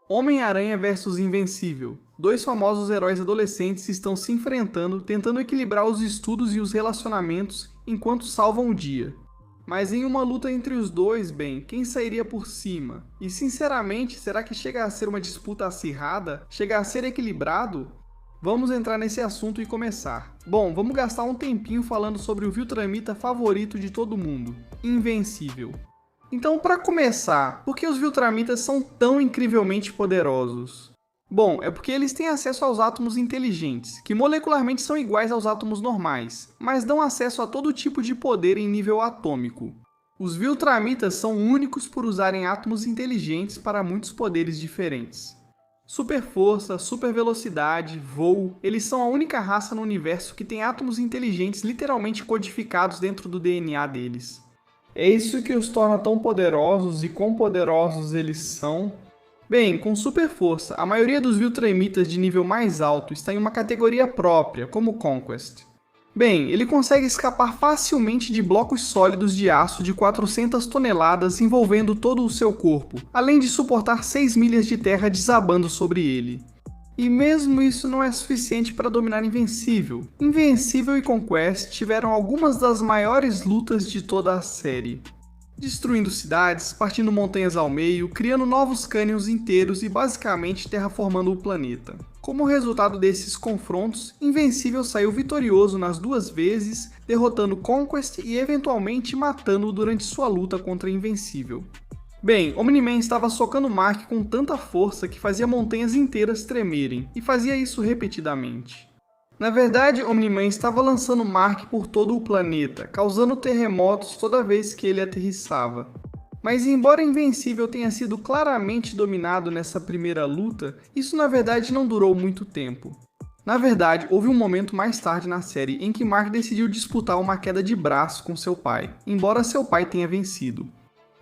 Homem-Aranha versus Invencível. Dois famosos heróis adolescentes estão se enfrentando, tentando equilibrar os estudos e os relacionamentos enquanto salvam o dia. Mas em uma luta entre os dois, bem, quem sairia por cima? E sinceramente, será que chega a ser uma disputa acirrada? Chega a ser equilibrado? Vamos entrar nesse assunto e começar. Bom, vamos gastar um tempinho falando sobre o Viltramita favorito de todo mundo, Invencível. Então, para começar, por que os Viltramitas são tão incrivelmente poderosos? Bom, é porque eles têm acesso aos átomos inteligentes, que molecularmente são iguais aos átomos normais, mas dão acesso a todo tipo de poder em nível atômico. Os Viltramitas são únicos por usarem átomos inteligentes para muitos poderes diferentes. Super força, super velocidade, voo, eles são a única raça no universo que tem átomos inteligentes literalmente codificados dentro do DNA deles. É isso que os torna tão poderosos e quão poderosos eles são. Bem, com super força, a maioria dos Viltramitas de nível mais alto está em uma categoria própria, como Conquest. Bem, ele consegue escapar facilmente de blocos sólidos de aço de 400 toneladas envolvendo todo o seu corpo, além de suportar 6 milhas de terra desabando sobre ele. E mesmo isso não é suficiente para dominar Invencível. Invencível e Conquest tiveram algumas das maiores lutas de toda a série. Destruindo cidades, partindo montanhas ao meio, criando novos cânions inteiros e basicamente terraformando o planeta. Como resultado desses confrontos, Invencível saiu vitorioso nas duas vezes, derrotando Conquest e eventualmente matando-o durante sua luta contra Invencível. Bem, Omni-Man estava socando Mark com tanta força que fazia montanhas inteiras tremerem, e fazia isso repetidamente. Na verdade, Omni-Man estava lançando Mark por todo o planeta, causando terremotos toda vez que ele aterrissava. Mas embora Invencível tenha sido claramente dominado nessa primeira luta, isso na verdade não durou muito tempo. Na verdade, houve um momento mais tarde na série em que Mark decidiu disputar uma queda de braço com seu pai, embora seu pai tenha vencido.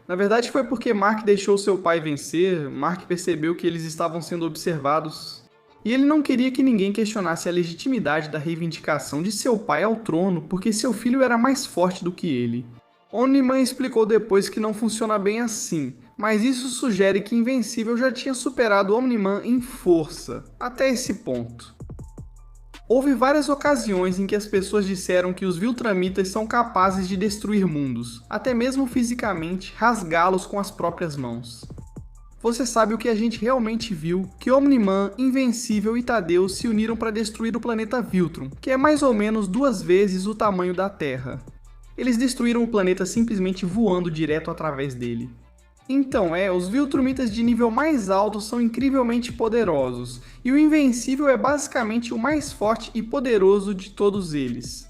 Na verdade foi porque Mark deixou seu pai vencer, Mark percebeu que eles estavam sendo observados, e ele não queria que ninguém questionasse a legitimidade da reivindicação de seu pai ao trono porque seu filho era mais forte do que ele. Omni-Man explicou depois que não funciona bem assim, mas isso sugere que Invencível já tinha superado Omni-Man em força, até esse ponto. Houve várias ocasiões em que as pessoas disseram que os Viltramitas são capazes de destruir mundos, até mesmo fisicamente, rasgá-los com as próprias mãos. Você sabe o que a gente realmente viu, que Omni-Man, Invencível e Tadeu se uniram para destruir o planeta Viltrum, que é mais ou menos 2 vezes o tamanho da Terra. Eles destruíram o planeta simplesmente voando direto através dele. Então os Viltrumitas de nível mais alto são incrivelmente poderosos, e o Invencível é basicamente o mais forte e poderoso de todos eles.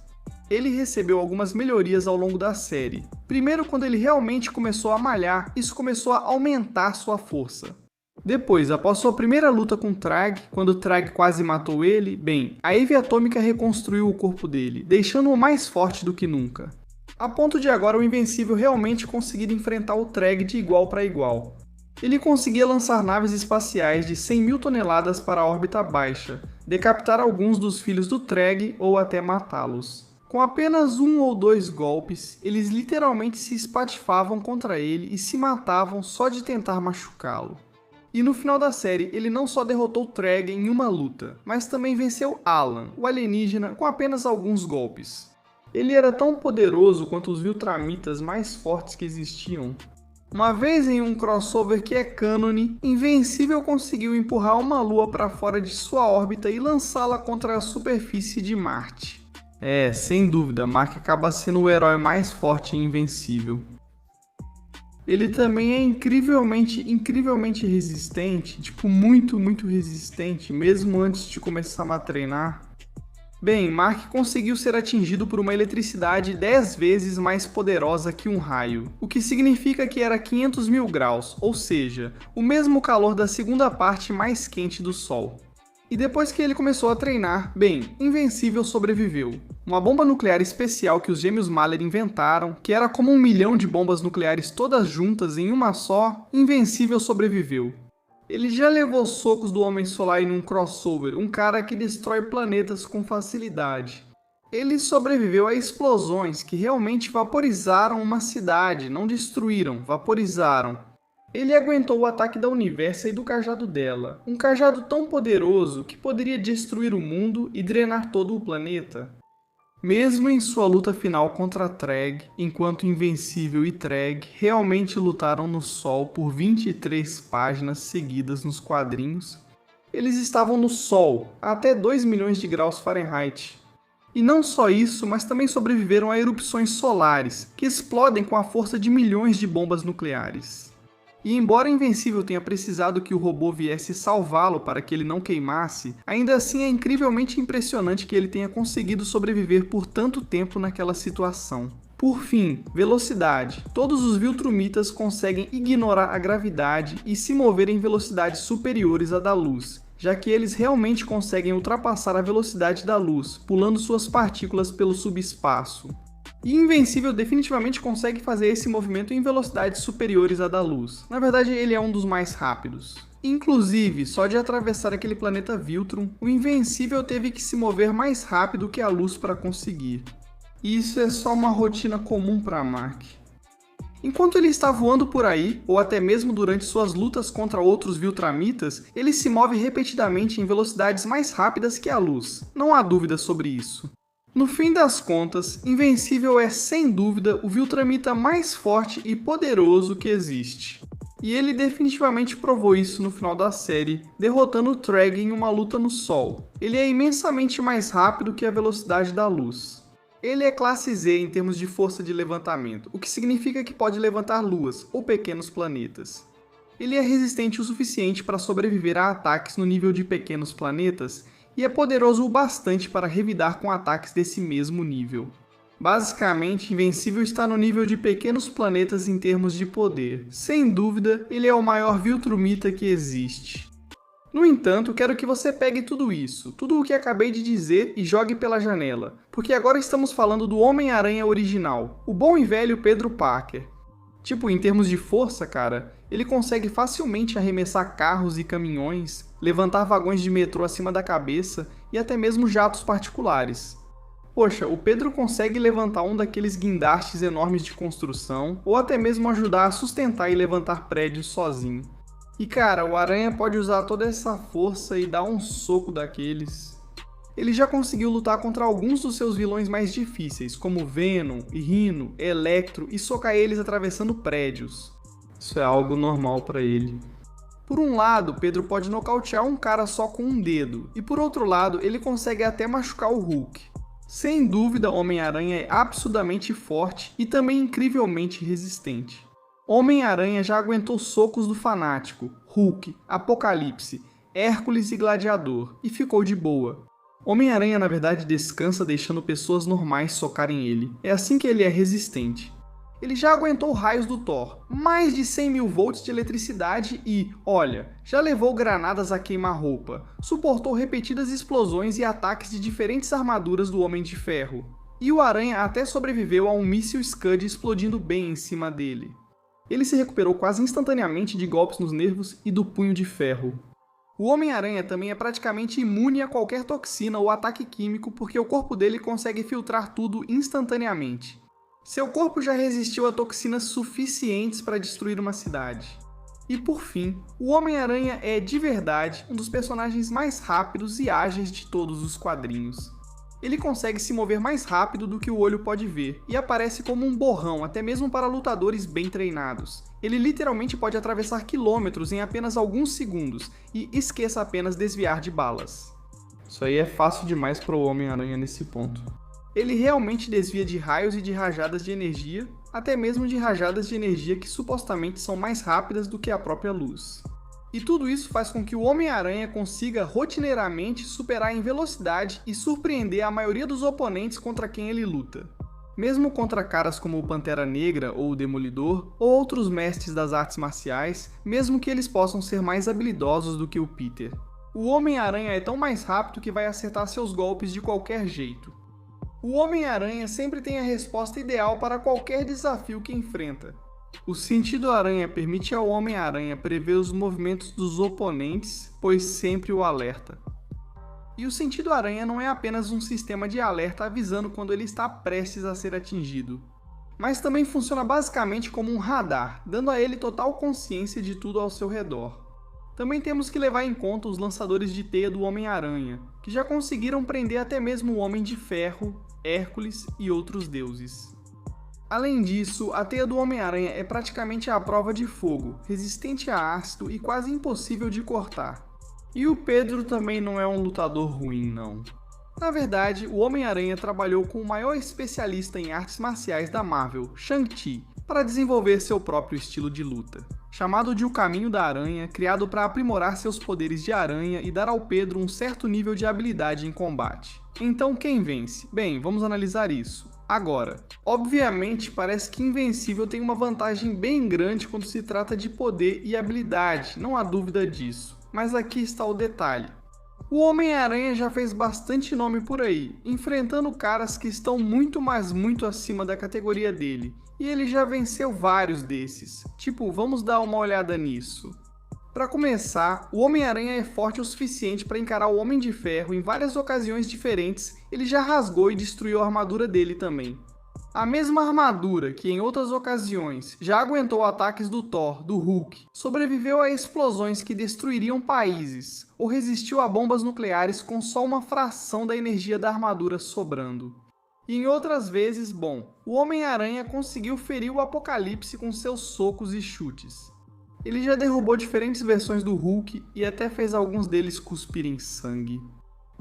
Ele recebeu algumas melhorias ao longo da série. Primeiro, quando ele realmente começou a malhar, isso começou a aumentar sua força. Depois, após sua primeira luta com Trag, quando Trag quase matou ele, bem, a Eve Atômica reconstruiu o corpo dele, deixando-o mais forte do que nunca. A ponto de agora o Invencível realmente conseguir enfrentar o Trag de igual para igual. Ele conseguia lançar naves espaciais de 100 mil toneladas para a órbita baixa, decapitar alguns dos filhos do Trag ou até matá-los. Com apenas 1 ou 2 golpes, eles literalmente se espatifavam contra ele e se matavam só de tentar machucá-lo. E no final da série, ele não só derrotou Trag em uma luta, mas também venceu Alan, o alienígena, com apenas alguns golpes. Ele era tão poderoso quanto os Viltramitas mais fortes que existiam. Uma vez em um crossover que é cânone, Invencível conseguiu empurrar uma lua para fora de sua órbita e lançá-la contra a superfície de Marte. Sem dúvida, Mark acaba sendo o herói mais forte e invencível. Ele também é incrivelmente resistente, muito resistente, mesmo antes de começar a treinar. Bem, Mark conseguiu ser atingido por uma eletricidade 10 vezes mais poderosa que um raio, o que significa que era 500 mil graus, ou seja, o mesmo calor da segunda parte mais quente do Sol. E depois que ele começou a treinar, bem, Invencível sobreviveu. Uma bomba nuclear especial que os gêmeos Mahler inventaram, que era como 1 milhão de bombas nucleares todas juntas em uma só, Invencível sobreviveu. Ele já levou socos do Homem Solar em um crossover, um cara que destrói planetas com facilidade. Ele sobreviveu a explosões que realmente vaporizaram uma cidade, não destruíram, vaporizaram. Ele aguentou o ataque da Universa e do cajado dela, um cajado tão poderoso que poderia destruir o mundo e drenar todo o planeta. Mesmo em sua luta final contra Treg, enquanto Invencível e Treg realmente lutaram no Sol por 23 páginas seguidas nos quadrinhos, eles estavam no Sol a até 2 milhões de graus Fahrenheit. E não só isso, mas também sobreviveram a erupções solares, que explodem com a força de milhões de bombas nucleares. E embora Invencível tenha precisado que o robô viesse salvá-lo para que ele não queimasse, ainda assim é incrivelmente impressionante que ele tenha conseguido sobreviver por tanto tempo naquela situação. Por fim, velocidade. Todos os Viltrumitas conseguem ignorar a gravidade e se mover em velocidades superiores à da luz, já que eles realmente conseguem ultrapassar a velocidade da luz, pulando suas partículas pelo subespaço. E Invencível definitivamente consegue fazer esse movimento em velocidades superiores à da luz. Na verdade, ele é um dos mais rápidos. Inclusive, só de atravessar aquele planeta Viltrum, o Invencível teve que se mover mais rápido que a luz para conseguir. E isso é só uma rotina comum para Mark. Enquanto ele está voando por aí, ou até mesmo durante suas lutas contra outros Viltramitas, ele se move repetidamente em velocidades mais rápidas que a luz. Não há dúvida sobre isso. No fim das contas, Invencível é sem dúvida o Viltramita mais forte e poderoso que existe. E ele definitivamente provou isso no final da série, derrotando o Treg em uma luta no Sol. Ele é imensamente mais rápido que a velocidade da luz. Ele é classe Z em termos de força de levantamento, o que significa que pode levantar luas ou pequenos planetas. Ele é resistente o suficiente para sobreviver a ataques no nível de pequenos planetas, e é poderoso o bastante para revidar com ataques desse mesmo nível. Basicamente, Invencível está no nível de pequenos planetas em termos de poder. Sem dúvida, ele é o maior Viltrumita que existe. No entanto, quero que você pegue tudo isso, tudo o que acabei de dizer e jogue pela janela, porque agora estamos falando do Homem-Aranha original, o bom e velho Pedro Parker. Tipo, em termos de força, cara, ele consegue facilmente arremessar carros e caminhões, levantar vagões de metrô acima da cabeça e até mesmo jatos particulares. Poxa, o Pedro consegue levantar um daqueles guindastes enormes de construção, ou até mesmo ajudar a sustentar e levantar prédios sozinho. E cara, o Aranha pode usar toda essa força e dar um soco daqueles. Ele já conseguiu lutar contra alguns dos seus vilões mais difíceis, como Venom, Rhino, Electro, e socar eles atravessando prédios. Isso é algo normal para ele. Por um lado, Pedro pode nocautear um cara só com um dedo, e por outro lado, ele consegue até machucar o Hulk. Sem dúvida, Homem-Aranha é absurdamente forte e também incrivelmente resistente. Homem-Aranha já aguentou socos do Fanático, Hulk, Apocalipse, Hércules e Gladiador, e ficou de boa. Homem-Aranha na verdade descansa deixando pessoas normais socarem ele, é assim que ele é resistente. Ele já aguentou raios do Thor, mais de 100 mil volts de eletricidade e, olha, já levou granadas a queima-roupa, suportou repetidas explosões e ataques de diferentes armaduras do Homem de Ferro. E o Aranha até sobreviveu a um míssil Scud explodindo bem em cima dele. Ele se recuperou quase instantaneamente de golpes nos nervos e do punho de ferro. O Homem-Aranha também é praticamente imune a qualquer toxina ou ataque químico porque o corpo dele consegue filtrar tudo instantaneamente. Seu corpo já resistiu a toxinas suficientes para destruir uma cidade. E por fim, o Homem-Aranha é de verdade um dos personagens mais rápidos e ágeis de todos os quadrinhos. Ele consegue se mover mais rápido do que o olho pode ver, e aparece como um borrão até mesmo para lutadores bem treinados. Ele literalmente pode atravessar quilômetros em apenas alguns segundos, e esqueça apenas desviar de balas. Isso aí é fácil demais para o Homem-Aranha nesse ponto. Ele realmente desvia de raios e de rajadas de energia, até mesmo de rajadas de energia que supostamente são mais rápidas do que a própria luz. E tudo isso faz com que o Homem-Aranha consiga rotineiramente superar em velocidade e surpreender a maioria dos oponentes contra quem ele luta. Mesmo contra caras como o Pantera Negra ou o Demolidor, ou outros mestres das artes marciais, mesmo que eles possam ser mais habilidosos do que o Peter. O Homem-Aranha é tão mais rápido que vai acertar seus golpes de qualquer jeito. O Homem-Aranha sempre tem a resposta ideal para qualquer desafio que enfrenta. O Sentido Aranha permite ao Homem-Aranha prever os movimentos dos oponentes, pois sempre o alerta. E o Sentido Aranha não é apenas um sistema de alerta avisando quando ele está prestes a ser atingido. mas também funciona basicamente como um radar, dando a ele total consciência de tudo ao seu redor. Também temos que levar em conta os lançadores de teia do Homem-Aranha, que já conseguiram prender até mesmo o Homem de Ferro, Hércules e outros deuses. Além disso, a teia do Homem-Aranha é praticamente à prova de fogo, resistente a ácido e quase impossível de cortar. E o Pedro também não é um lutador ruim, não. Na verdade, o Homem-Aranha trabalhou com o maior especialista em artes marciais da Marvel, Shang-Chi, para desenvolver seu próprio estilo de luta. Chamado de O Caminho da Aranha, criado para aprimorar seus poderes de aranha e dar ao Pedro um certo nível de habilidade em combate. Então quem vence? Bem, vamos analisar isso. Agora, obviamente parece que Invencível tem uma vantagem bem grande quando se trata de poder e habilidade, não há dúvida disso. Mas aqui está o detalhe. O Homem-Aranha já fez bastante nome por aí, enfrentando caras que estão muito, mas muito acima da categoria dele. E ele já venceu vários desses. Tipo, vamos dar uma olhada nisso. Para começar, o Homem-Aranha é forte o suficiente para encarar o Homem de Ferro em várias ocasiões diferentes, ele já rasgou e destruiu a armadura dele também. A mesma armadura que em outras ocasiões já aguentou ataques do Thor, do Hulk, sobreviveu a explosões que destruiriam países, ou resistiu a bombas nucleares com só uma fração da energia da armadura sobrando. E em outras vezes, bom, o Homem-Aranha conseguiu ferir o Apocalipse com seus socos e chutes. Ele já derrubou diferentes versões do Hulk e até fez alguns deles cuspirem sangue.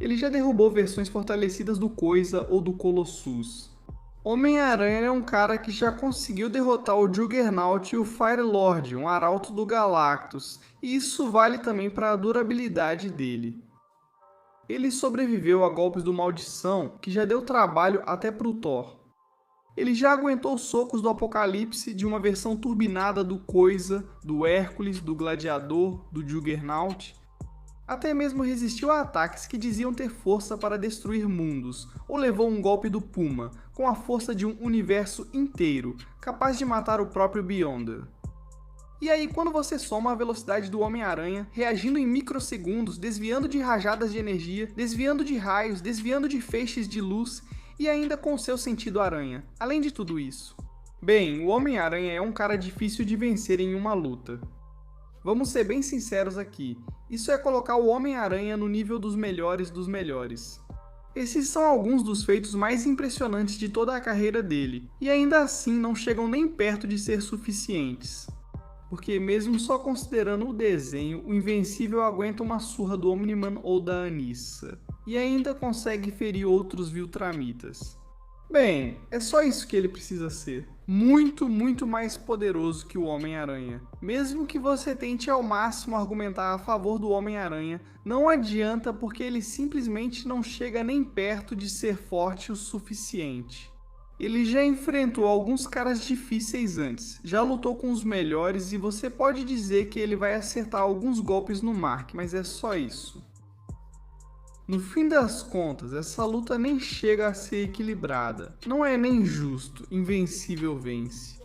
Ele já derrubou versões fortalecidas do Coisa ou do Colossus. Homem-Aranha é um cara que já conseguiu derrotar o Juggernaut e o Fire-Lord, um arauto do Galactus, e isso vale também para a durabilidade dele. Ele sobreviveu a golpes do Maldição, que já deu trabalho até pro Thor. Ele já aguentou socos do Apocalipse de uma versão turbinada do Coisa, do Hércules, do Gladiador, do Juggernaut. Até mesmo resistiu a ataques que diziam ter força para destruir mundos, ou levou um golpe do Puma, com a força de um universo inteiro, capaz de matar o próprio Beyonder. E aí, quando você soma a velocidade do Homem-Aranha, reagindo em microsegundos, desviando de rajadas de energia, desviando de raios, desviando de feixes de luz, e ainda com seu sentido aranha, além de tudo isso. Bem, o Homem-Aranha é um cara difícil de vencer em uma luta. Vamos ser bem sinceros aqui, isso é colocar o Homem-Aranha no nível dos melhores dos melhores. Esses são alguns dos feitos mais impressionantes de toda a carreira dele, e ainda assim não chegam nem perto de ser suficientes. Porque mesmo só considerando o desenho, o Invencível aguenta uma surra do Omni-Man ou da Anissa, e ainda consegue ferir outros Viltramitas. Bem, é só isso que ele precisa ser. Muito, muito mais poderoso que o Homem-Aranha. Mesmo que você tente ao máximo argumentar a favor do Homem-Aranha, não adianta porque ele simplesmente não chega nem perto de ser forte o suficiente. Ele já enfrentou alguns caras difíceis antes, já lutou com os melhores e você pode dizer que ele vai acertar alguns golpes no Mark, mas é só isso. No fim das contas, essa luta nem chega a ser equilibrada. Não é nem justo, Invencível vence.